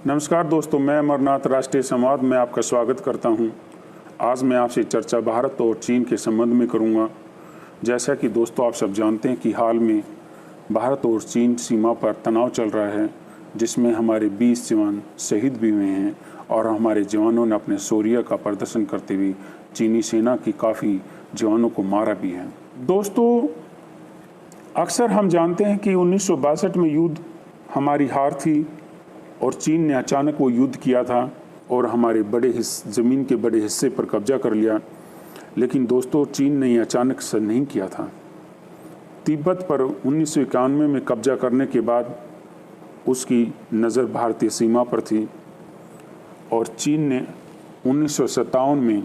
नमस्कार दोस्तों, मैं अमरनाथ राष्ट्रीय संवाद में आपका स्वागत करता हूं। आज मैं आपसे चर्चा भारत और चीन के संबंध में करूंगा। जैसा कि दोस्तों आप सब जानते हैं कि हाल में भारत और चीन सीमा पर तनाव चल रहा है, जिसमें हमारे 20 जवान शहीद भी हुए हैं और हमारे जवानों ने अपने शौर्य का प्रदर्शन करते हुए चीनी सेना की काफ़ी जवानों को मारा भी है। दोस्तों, अक्सर हम जानते हैं कि 1962 में युद्ध हमारी हार थी और चीन ने अचानक वो युद्ध किया था और हमारे ज़मीन के बड़े हिस्से पर कब्जा कर लिया। लेकिन दोस्तों, चीन ने अचानक से नहीं किया था। तिब्बत पर 1991 में कब्जा करने के बाद उसकी नज़र भारतीय सीमा पर थी और चीन ने 1957 में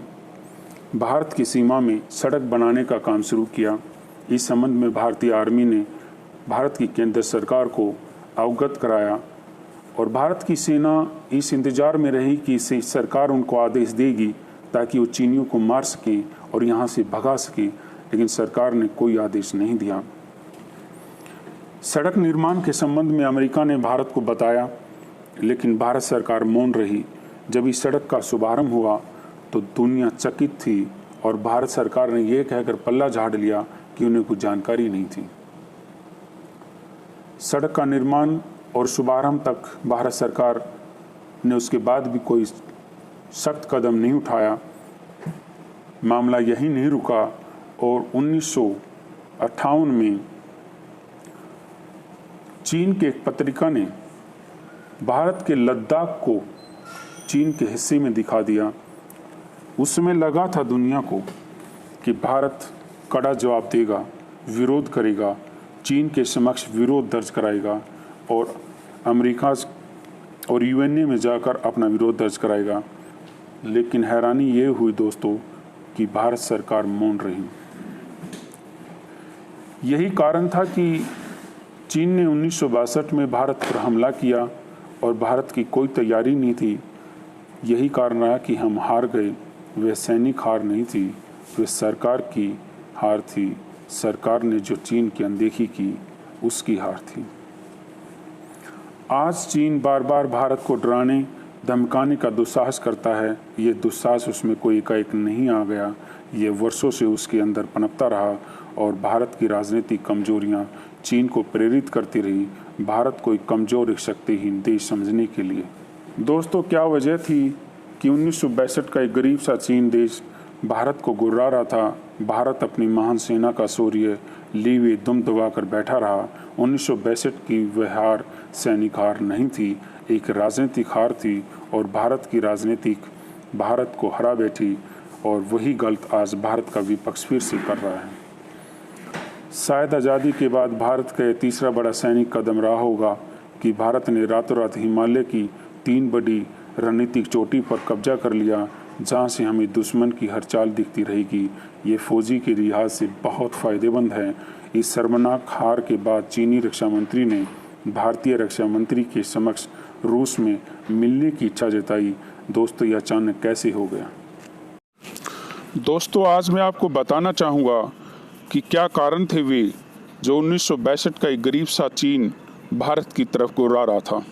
भारत की सीमा में सड़क बनाने का काम शुरू किया। इस संबंध में भारतीय आर्मी ने भारत की केंद्र सरकार को अवगत कराया और भारत की सेना इस इंतज़ार में रही कि सरकार उनको आदेश देगी ताकि वो चीनियों को मार सकें और यहाँ से भगा सकें, लेकिन सरकार ने कोई आदेश नहीं दिया। सड़क निर्माण के संबंध में अमेरिका ने भारत को बताया, लेकिन भारत सरकार मौन रही। जब इस सड़क का शुभारंभ हुआ तो दुनिया चकित थी और भारत सरकार ने यह कहकर पल्ला झाड़ लिया कि उन्हें कुछ जानकारी नहीं थी। सड़क का निर्माण और शुभारंभ तक भारत सरकार ने उसके बाद भी कोई सख्त कदम नहीं उठाया। मामला यहीं नहीं रुका और 1958 में चीन के एक पत्रिका ने भारत के लद्दाख को चीन के हिस्से में दिखा दिया। उस समय लगा था दुनिया को कि भारत कड़ा जवाब देगा, विरोध करेगा, चीन के समक्ष विरोध दर्ज कराएगा और अमेरिका और यूएनए में जाकर अपना विरोध दर्ज कराएगा। लेकिन हैरानी ये हुई दोस्तों कि भारत सरकार मौन रही। यही कारण था कि चीन ने 1962 में भारत पर हमला किया और भारत की कोई तैयारी नहीं थी। यही कारण रहा कि हम हार गए। वह सैनिक हार नहीं थी, वह सरकार की हार थी। सरकार ने जो चीन की अनदेखी की उसकी हार थी। आज चीन बार बार भारत को डराने धमकाने का दुस्साहस करता है। ये दुस्साहस उसमें कोई एकाएक नहीं आ गया, ये वर्षों से उसके अंदर पनपता रहा और भारत की राजनीतिक कमजोरियां चीन को प्रेरित करती रही भारत को एक कमजोर, एक शक्तिहीन देश समझने के लिए। दोस्तों, क्या वजह थी कि 1962 का एक गरीब सा चीन देश भारत को गुर्रा रहा था। भारत अपनी महान सेना का शौर्य लिए हुए दुम दबा कर बैठा रहा। 1962 की वह हार सैनिक हार नहीं थी, एक राजनीतिक हार थी और भारत की राजनीतिक भारत को हरा बैठी और वही गलत आज भारत का विपक्ष फिर से कर रहा है। शायद आज़ादी के बाद भारत का तीसरा बड़ा सैनिक कदम रहा होगा कि भारत ने रातों रात हिमालय की 3 बड़ी रणनीतिक चोटी पर कब्जा कर लिया, जहाँ से हमें दुश्मन की हर चाल दिखती रहेगी। ये फौजी के लिहाज से बहुत फ़ायदेमंद है। इस शर्मनाक हार के बाद चीनी रक्षा मंत्री ने भारतीय रक्षा मंत्री के समक्ष रूस में मिलने की इच्छा जताई। दोस्तों, यह अचानक कैसे हो गया? दोस्तों, आज मैं आपको बताना चाहूँगा कि क्या कारण थे वे जो 1962 का एक गरीब सा चीन भारत की तरफ गुर्रा रहा था।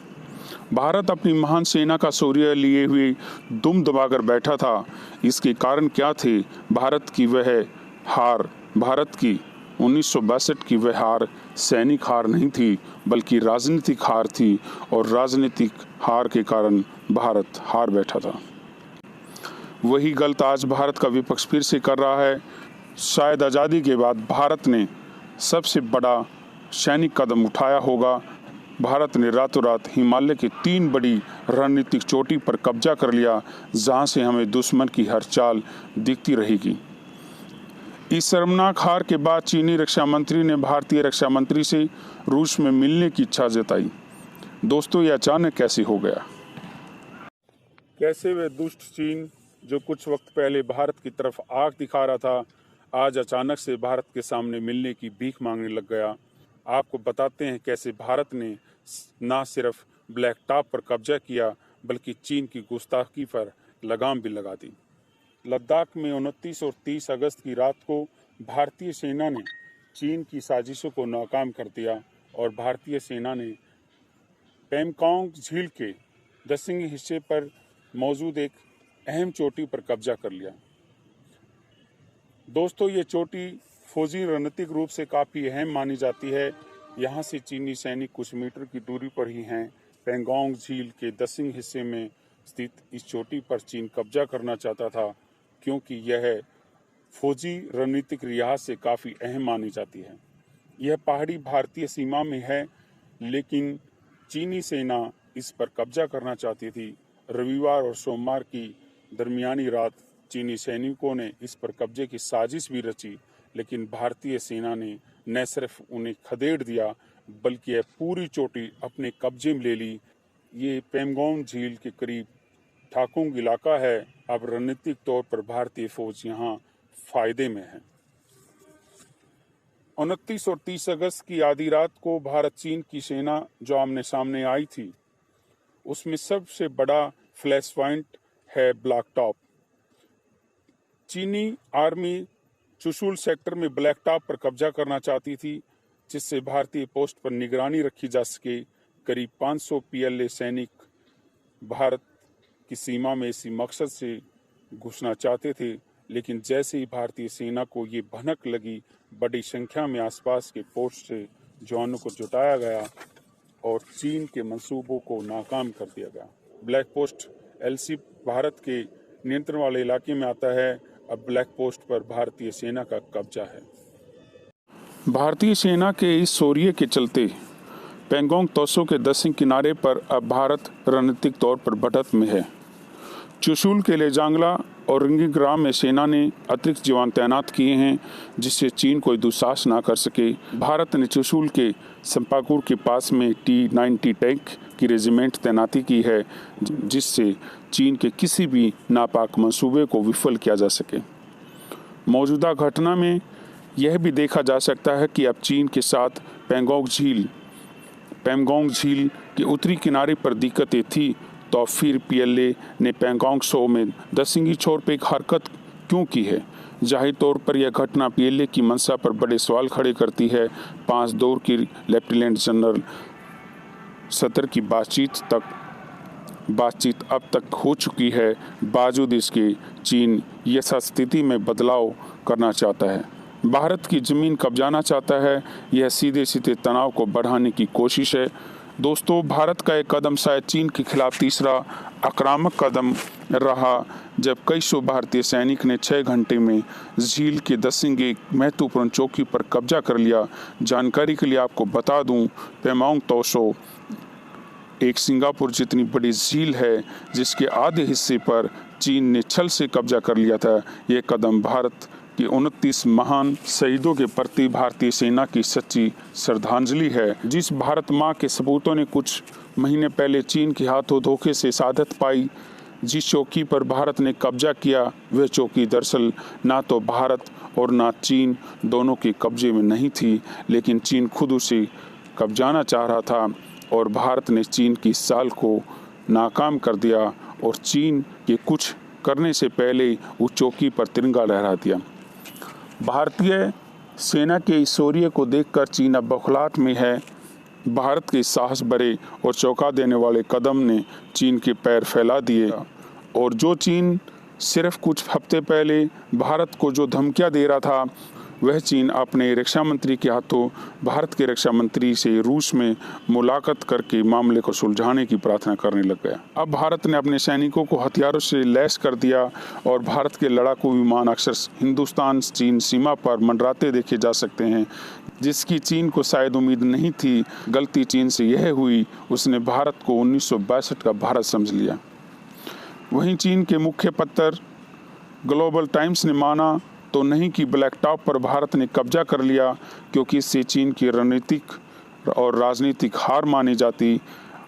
भारत अपनी महान सेना का शौर्य लिए हुए दुम दबाकर बैठा था। इसके कारण क्या थे? भारत की वह हार, भारत की 1962 की वह हार सैनिक हार नहीं थी बल्कि राजनीतिक हार थी और राजनीतिक हार के कारण भारत हार बैठा था। वही गलत आज भारत का विपक्ष फिर से कर रहा है। शायद आज़ादी के बाद भारत ने सबसे बड़ा सैनिक कदम उठाया होगा। भारत ने रातों रात हिमालय की 3 बड़ी रणनीतिक चोटी पर कब्जा कर लिया, जहां से हमें दुश्मन की हर चाल दिखती रहेगी। इस शर्मनाक हार के बाद चीनी रक्षा मंत्री ने भारतीय रक्षा मंत्री से रूस में मिलने की इच्छा जताई। दोस्तों, यह अचानक कैसे हो गया? कैसे वे दुष्ट चीन जो कुछ वक्त पहले भारत की तरफ आंख दिखा रहा था, आज अचानक से भारत के सामने मिलने की भीख मांगने लग गया। आपको बताते हैं कैसे भारत ने न सिर्फ ब्लैक टॉप पर कब्जा किया बल्कि चीन की गुस्ताखी पर लगाम भी लगा दी। लद्दाख में 29 और 30 अगस्त की रात को भारतीय सेना ने चीन की साजिशों को नाकाम कर दिया और भारतीय सेना ने पैंगोंग झील के दक्षिणी हिस्से पर मौजूद एक अहम चोटी पर कब्जा कर लिया। दोस्तों, ये चोटी फौजी रणनीतिक रूप से काफ़ी अहम मानी जाती है। यहाँ से चीनी सैनिक कुछ मीटर की दूरी पर ही हैं। पेंगोंग झील के दक्षिणी हिस्से में स्थित इस चोटी पर चीन कब्जा करना चाहता था, क्योंकि यह फौजी रणनीतिक लिहाज से काफ़ी अहम मानी जाती है। यह पहाड़ी भारतीय सीमा में है, लेकिन चीनी सेना इस पर कब्जा करना चाहती थी। रविवार और सोमवार की दरमियानी रात चीनी सैनिकों ने इस पर कब्जे की साजिश भी रची, लेकिन भारतीय सेना ने न सिर्फ उन्हें खदेड़ दिया, बल्कि यह पूरी चोटी अपने कब्जे में ले ली। ये पेंगोंग झील के करीब ठाकुंग इलाका है। अब रणनीतिक तौर पर भारतीय फौज यहाँ फायदे में है। 29 और 30 अगस्त की आधी रात को भारत चीन की सेना जो आमने सामने आई थी, उसमें सबसे बड़ा फ्लैश पॉइंट है ब्लैक टॉप। चीनी आर्मी चुशुल सेक्टर में ब्लैक टॉप पर कब्जा करना चाहती थी, जिससे भारतीय पोस्ट पर निगरानी रखी जा सके। करीब 500 PLA सैनिक भारत की सीमा में इसी मकसद से घुसना चाहते थे, लेकिन जैसे ही भारतीय सेना को ये भनक लगी, बड़ी संख्या में आसपास के पोस्ट से जवानों को जुटाया गया और चीन के मंसूबों को नाकाम कर दिया गया। ब्लैक पोस्ट LC भारत के नियंत्रण वाले इलाके में आता है। अब ब्लैक पोस्ट पर भारतीय सेना का कब्जा है। भारतीय सेना के इस शौर्य के चलते पेंगोंग तोसो के दक्षिण किनारे पर अब भारत रणनीतिक तौर पर बढ़त में है। चुशुल के लेजांगला और रिंगिंग्राम में सेना ने अतिरिक्त जवान तैनात किए हैं, जिससे चीन कोई दुस्साहस ना कर सके। भारत ने चुशुल के संपाकुर के पास में T-90 टैंक की रेजिमेंट तैनाती की है, जिससे चीन के किसी भी नापाक मंसूबे को विफल किया जा सके। मौजूदा घटना में यह भी देखा जा सकता है कि अब चीन के साथ पेंगोंग झील के उत्तरी किनारे पर दिक्कतें थी, तो फिर PLA ने पेंगोंग त्सो में दक्षिणी छोर पर एक हरकत क्यों की है। जाहिर तौर पर यह घटना PLA की मंशा पर बड़े सवाल खड़े करती है। 5 दौर की लेफ्टिनेंट जनरल सतर की बातचीत अब तक हो चुकी है। बावजूद इसके चीन यथास्थिति में बदलाव करना चाहता है, भारत की जमीन कब्जाना चाहता है। यह सीधे सीधे तनाव को बढ़ाने की कोशिश है। दोस्तों, भारत का एक कदम शायद चीन के खिलाफ तीसरा आक्रामक कदम रहा, जब कई सौ भारतीय सैनिक ने 6 घंटे में झील के दक्षिण की एक महत्वपूर्ण चौकी पर कब्जा कर लिया। जानकारी के लिए आपको बता दूं, पेंगोंग त्सो एक सिंगापुर जितनी बड़ी झील है, जिसके आधे हिस्से पर चीन ने छल से कब्जा कर लिया था। यह कदम भारत कि 29 महान शहीदों के प्रति भारतीय सेना की सच्ची श्रद्धांजलि है। जिस भारत माँ के सपूतों ने कुछ महीने पहले चीन के हाथों धोखे से शहादत पाई, जिस चौकी पर भारत ने कब्जा किया, वह चौकी दरअसल ना तो भारत और ना चीन दोनों के कब्जे में नहीं थी, लेकिन चीन खुद उसे कब्जाना चाह रहा था और भारत ने चीन की चाल को नाकाम कर दिया और चीन के कुछ करने से पहले उस चौकी पर तिरंगा लहरा दिया। भारतीय सेना के इस शौर्य को देखकर चीन अब बौखलाहट में है। भारत के साहस भरे और चौंका देने वाले कदम ने चीन के पैर फैला दिए, और जो चीन सिर्फ कुछ हफ्ते पहले भारत को जो धमकियां दे रहा था, वह चीन अपने रक्षा मंत्री के हाथों भारत के रक्षा मंत्री से रूस में मुलाकात करके मामले को सुलझाने की प्रार्थना करने लग गया। अब भारत ने अपने सैनिकों को हथियारों से लैस कर दिया और भारत के लड़ाकू विमान अक्सर हिंदुस्तान चीन सीमा पर मंडराते देखे जा सकते हैं, जिसकी चीन को शायद उम्मीद नहीं थी। गलती चीन से यह हुई, उसने भारत को 1962 का भारत समझ लिया। वहीं चीन के मुख्य पत्र ग्लोबल टाइम्स ने माना तो नहीं कि ब्लैक टॉप पर भारत ने कब्जा कर लिया, क्योंकि इससे चीन की रणनीतिक और राजनीतिक हार मानी जाती,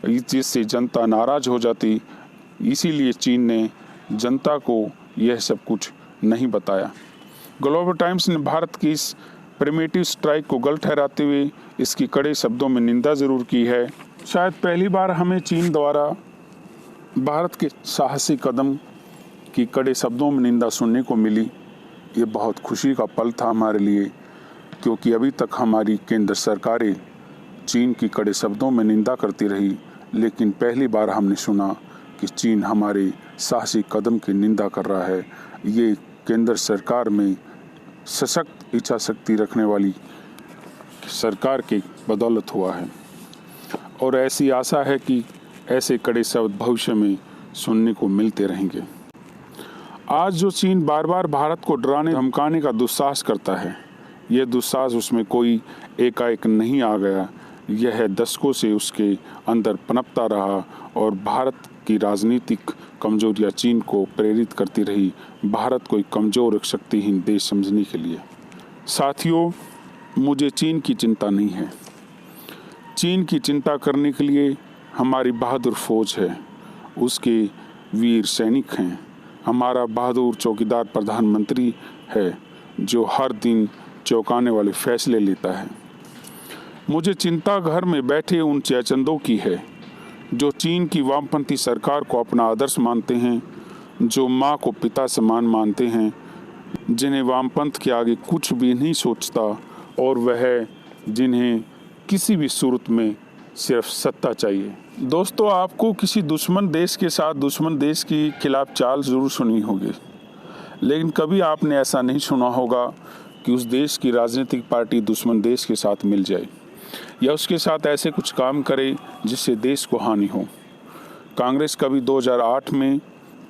जिससे जनता नाराज हो जाती। इसीलिए चीन ने जनता को यह सब कुछ नहीं बताया। ग्लोबल टाइम्स ने भारत की इस प्रिमिटिव स्ट्राइक को गलत ठहराते हुए इसकी कड़े शब्दों में निंदा जरूर की है। शायद पहली बार हमें चीन द्वारा भारत के साहसी कदम की कड़े शब्दों में निंदा सुनने को मिली। ये बहुत खुशी का पल था हमारे लिए, क्योंकि अभी तक हमारी केंद्र सरकारें चीन की कड़े शब्दों में निंदा करती रही, लेकिन पहली बार हमने सुना कि चीन हमारे साहसी कदम की निंदा कर रहा है। ये केंद्र सरकार में सशक्त इच्छा शक्ति रखने वाली सरकार की बदौलत हुआ है और ऐसी आशा है कि ऐसे कड़े शब्द भविष्य में सुनने को मिलते रहेंगे। आज जो चीन बार बार भारत को डराने धमकाने का दुस्साहस करता है, यह दुस्साहस उसमें कोई एकाएक नहीं आ गया। यह दशकों से उसके अंदर पनपता रहा और भारत की राजनीतिक कमजोरियां चीन को प्रेरित करती रही भारत को एक कमजोर एक शक्तिहीन देश समझने के लिए। साथियों, मुझे चीन की चिंता नहीं है। चीन की चिंता करने के लिए हमारी बहादुर फौज है, उसके वीर सैनिक हैं, हमारा बहादुर चौकीदार प्रधानमंत्री है जो हर दिन चौंकाने वाले फैसले लेता है। मुझे चिंता घर में बैठे उन जयचंदों की है जो चीन की वामपंथी सरकार को अपना आदर्श मानते हैं, जो माँ को पिता समान मानते हैं, जिन्हें वामपंथ के आगे कुछ भी नहीं सोचता और वह जिन्हें किसी भी सूरत में सिर्फ सत्ता चाहिए। दोस्तों, आपको किसी दुश्मन देश के साथ दुश्मन देश के खिलाफ चाल जरूर सुनी होगी, लेकिन कभी आपने ऐसा नहीं सुना होगा कि उस देश की राजनीतिक पार्टी दुश्मन देश के साथ मिल जाए या उसके साथ ऐसे कुछ काम करे जिससे देश को हानि हो। कांग्रेस कभी 2008 में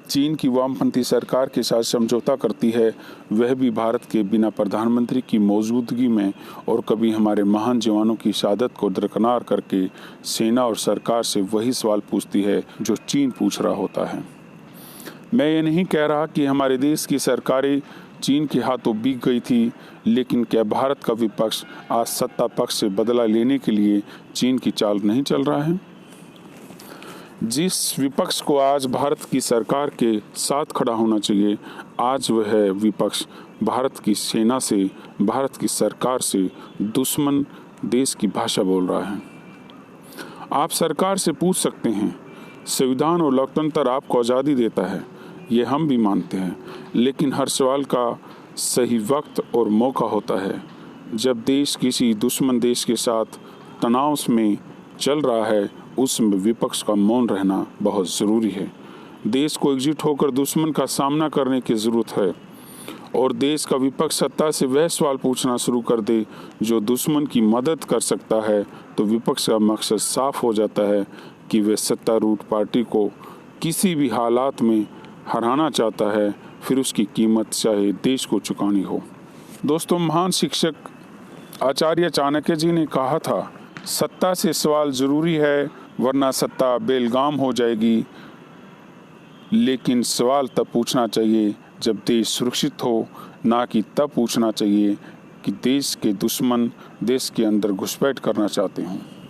चीन की वामपंथी सरकार के साथ समझौता करती है, वह भी भारत के बिना प्रधानमंत्री की मौजूदगी में, और कभी हमारे महान जवानों की शहादत को दरकिनार करके सेना और सरकार से वही सवाल पूछती है जो चीन पूछ रहा होता है। मैं ये नहीं कह रहा कि हमारे देश की सरकारें चीन के हाथों बिक गई थी, लेकिन क्या भारत का विपक्ष आज सत्ता पक्ष से बदला लेने के लिए चीन की चाल नहीं चल रहा है? जिस विपक्ष को आज भारत की सरकार के साथ खड़ा होना चाहिए, आज वह विपक्ष भारत की सेना से, भारत की सरकार से दुश्मन देश की भाषा बोल रहा है। आप सरकार से पूछ सकते हैं, संविधान और लोकतंत्र आपको आज़ादी देता है, ये हम भी मानते हैं, लेकिन हर सवाल का सही वक्त और मौका होता है। जब देश किसी दुश्मन देश के साथ तनाव में चल रहा है, उसमें विपक्ष का मौन रहना बहुत ज़रूरी है। देश को एकजुट होकर दुश्मन का सामना करने की ज़रूरत है और देश का विपक्ष सत्ता से वह सवाल पूछना शुरू कर दे जो दुश्मन की मदद कर सकता है, तो विपक्ष का मकसद साफ हो जाता है कि वह सत्तारूढ़ पार्टी को किसी भी हालात में हराना चाहता है, फिर उसकी कीमत चाहे देश को चुकानी हो। दोस्तों, महान शिक्षक आचार्य चाणक्य जी ने कहा था, सत्ता से सवाल ज़रूरी है वरना सत्ता बेलगाम हो जाएगी, लेकिन सवाल तब पूछना चाहिए जब देश सुरक्षित हो, ना कि तब पूछना चाहिए कि देश के दुश्मन देश के अंदर घुसपैठ करना चाहते हों।